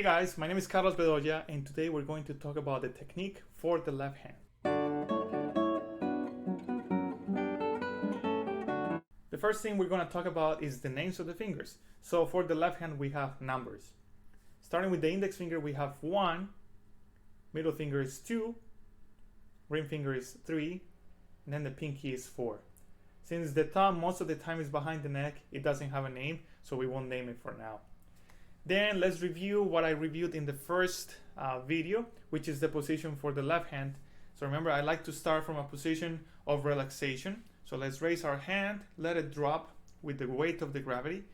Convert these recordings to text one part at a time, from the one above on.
Hey guys, my name is Carlos Bedoya and today we're going to talk about the technique for the left hand. The first thing we're going to talk about is the names of the fingers. So for the left hand we have numbers. Starting with the index finger we have 1, middle finger is 2, ring finger is 3, and then the pinky is 4. Since the thumb most of the time is behind the neck, it doesn't have a name, so we won't name it for now. Then let's review what I reviewed in the first video, which is the position for the left hand. So remember, I like to start from a position of relaxation. So let's raise our hand, let it drop with the weight of the gravity.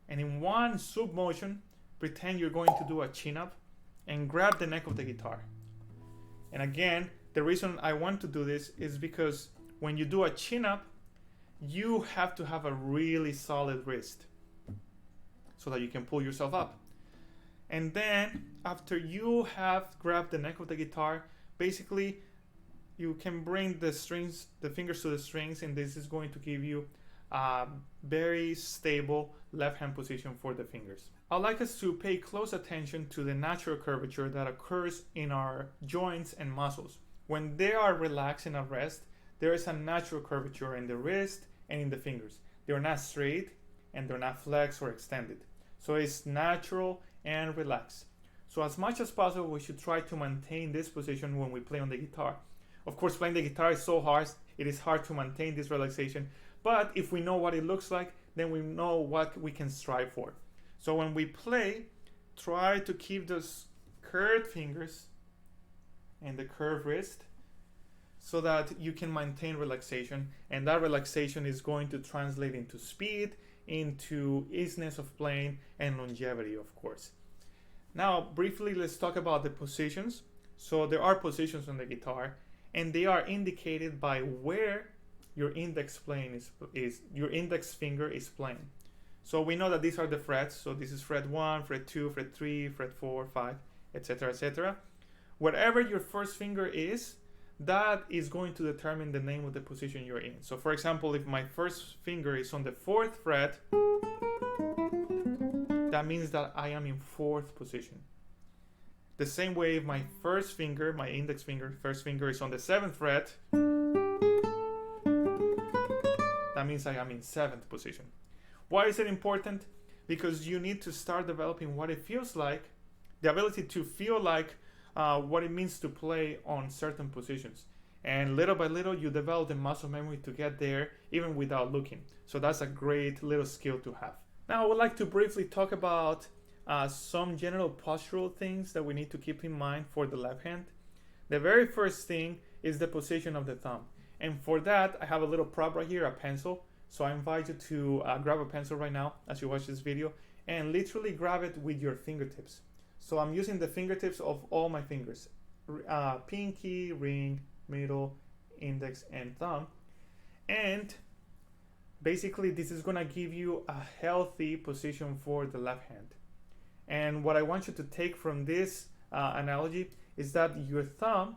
And in one swoop motion, pretend you're going to do a chin-up and grab the neck of the guitar. And again, the reason I want to do this is because when you do a chin-up, you have to have a really solid wrist so that you can pull yourself up. And then after you have grabbed the neck of the guitar, basically you can bring the fingers to the strings, and this is going to give you a very stable left hand position for the fingers. I'd like us to pay close attention to the natural curvature that occurs in our joints and muscles. When they are relaxed and at rest, there is a natural curvature in the wrist and in the fingers. They're not straight and they're not flexed or extended. So it's natural and relaxed. So as much as possible, we should try to maintain this position when we play on the guitar. Of course, playing the guitar is so hard, it is hard to maintain this relaxation. But if we know what it looks like, then we know what we can strive for. So when we play, try to keep those curved fingers and the curved wrist so that you can maintain relaxation. And that relaxation is going to translate into speed, into easiness of playing, and longevity, of course. Now, briefly, let's talk about the positions. So there are positions on the guitar, and they are indicated by where your index your index finger is playing. So we know that these are the frets. So this is fret 1, fret 2, fret 3, fret 4, 5, etc., etc. Wherever your first finger is, that is going to determine the name of the position you're in. So for example, if my first finger is on the 4th fret, that means that I am in 4th position. The same way, if my first finger, my index finger, first finger is on the 7th fret, that means I am in 7th position. Why is it important? Because you need to start developing what it feels like, the ability to feel like what it means to play on certain positions. And little by little, you develop the muscle memory to get there even without looking. So that's a great little skill to have. Now, I would like to briefly talk about some general postural things that we need to keep in mind for the left hand. The very first thing is the position of the thumb. And for that, I have a little prop right here, a pencil. So I invite you to grab a pencil right now as you watch this video and literally grab it with your fingertips. So I'm using the fingertips of all my fingers, pinky, ring, middle, index, and thumb. And basically this is gonna give you a healthy position for the left hand. And what I want you to take from this analogy is that your thumb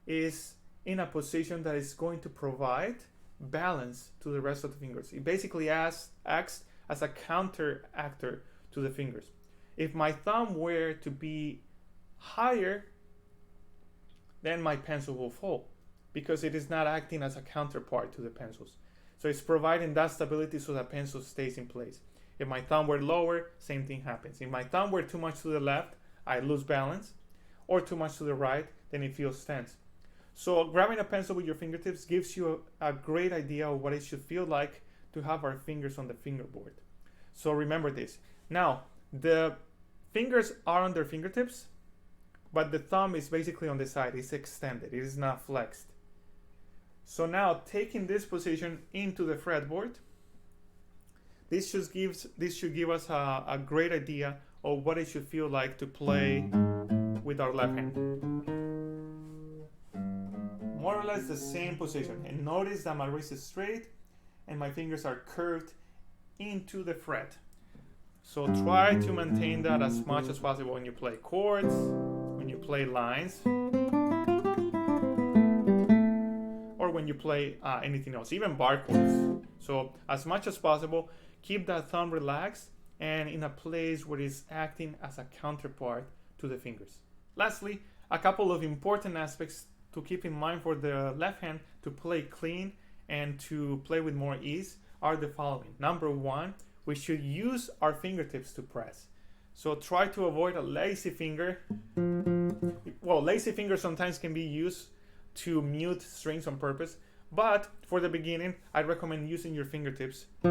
is in a position that is going to provide balance to the rest of the fingers. It basically acts as a counter actor to the fingers. If my thumb were to be higher, then my pencil will fall because it is not acting as a counterpart to the pencils. So it's providing that stability so that pencil stays in place. If my thumb were lower, same thing happens. If my thumb were too much to the left, I lose balance, or too much to the right, then it feels tense. So grabbing a pencil with your fingertips gives you a great idea of what it should feel like to have our fingers on the fingerboard. So remember this. Now, the fingers are on their fingertips, but the thumb is basically on the side. It's extended. It is not flexed. So now, taking this position into the fretboard, this should give us a great idea of what it should feel like to play with our left hand. More or less the same position. And notice that my wrist is straight and my fingers are curved into the fret. So try to maintain that as much as possible when you play chords, when you play lines, or when you play anything else, even bar chords. So as much as possible, keep that thumb relaxed and in a place where it's acting as a counterpart to the fingers. Lastly, a couple of important aspects to keep in mind for the left hand to play clean and to play with more ease are the following. Number one, we should use our fingertips to press. So try to avoid a lazy finger. Well, lazy fingers sometimes can be used to mute strings on purpose, but for the beginning, I recommend using your fingertips so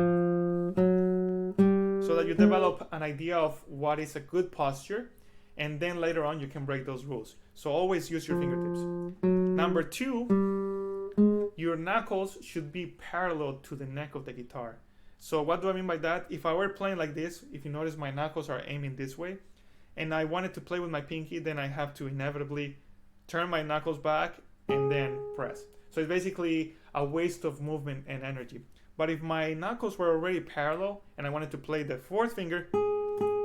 that you develop an idea of what is a good posture, and then later on you can break those rules. So always use your fingertips. Number two, your knuckles should be parallel to the neck of the guitar. So what do I mean by that? If I were playing like this, if you notice my knuckles are aiming this way, and I wanted to play with my pinky, then I have to inevitably turn my knuckles back and then press. So it's basically a waste of movement and energy. But if my knuckles were already parallel and I wanted to play the fourth finger,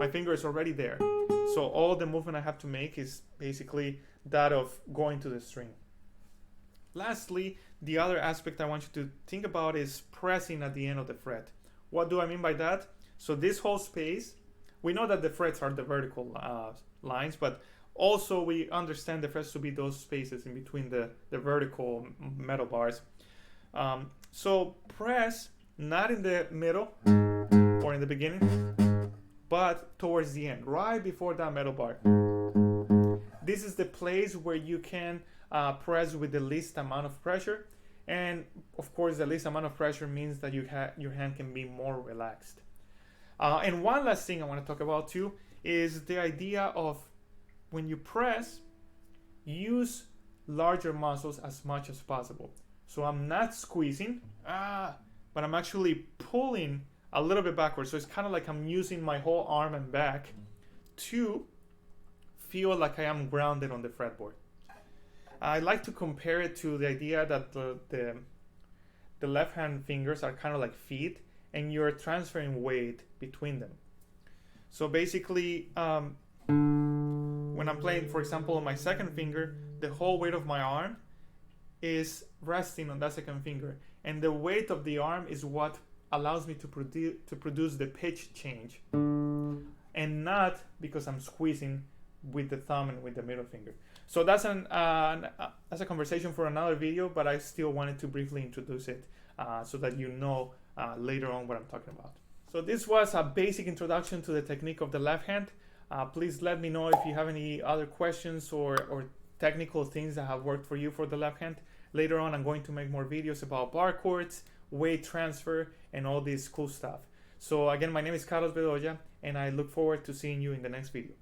my finger is already there. So all the movement I have to make is basically that of going to the string. Lastly, the other aspect I want you to think about is pressing at the end of the fret. What do I mean by that? So this whole space, we know that the frets are the vertical lines, but also we understand the frets to be those spaces in between the vertical metal bars. So press not in the middle or in the beginning, but towards the end, right before that metal bar. This is the place where you can press with the least amount of pressure. And of course, the least amount of pressure means that your hand can be more relaxed. And one last thing I want to talk about too is the idea of when you press, use larger muscles as much as possible. So I'm not squeezing, but I'm actually pulling a little bit backwards. So it's kind of like I'm using my whole arm and back to feel like I am grounded on the fretboard. I like to compare it to the idea that the left hand fingers are kind of like feet, and you're transferring weight between them. So basically, when I'm playing, for example, on my second finger, the whole weight of my arm is resting on that second finger, and the weight of the arm is what allows me to produce the pitch change, and not because I'm squeezing with the thumb and with the middle finger. So that's a conversation for another video, but I still wanted to briefly introduce it so that you know later on what I'm talking about. So this was a basic introduction to the technique of the left hand. Please let me know if you have any other questions or technical things that have worked for you for the left hand. Later on, I'm going to make more videos about bar chords, weight transfer, and all this cool stuff. So again, my name is Carlos Bedoya, and I look forward to seeing you in the next video.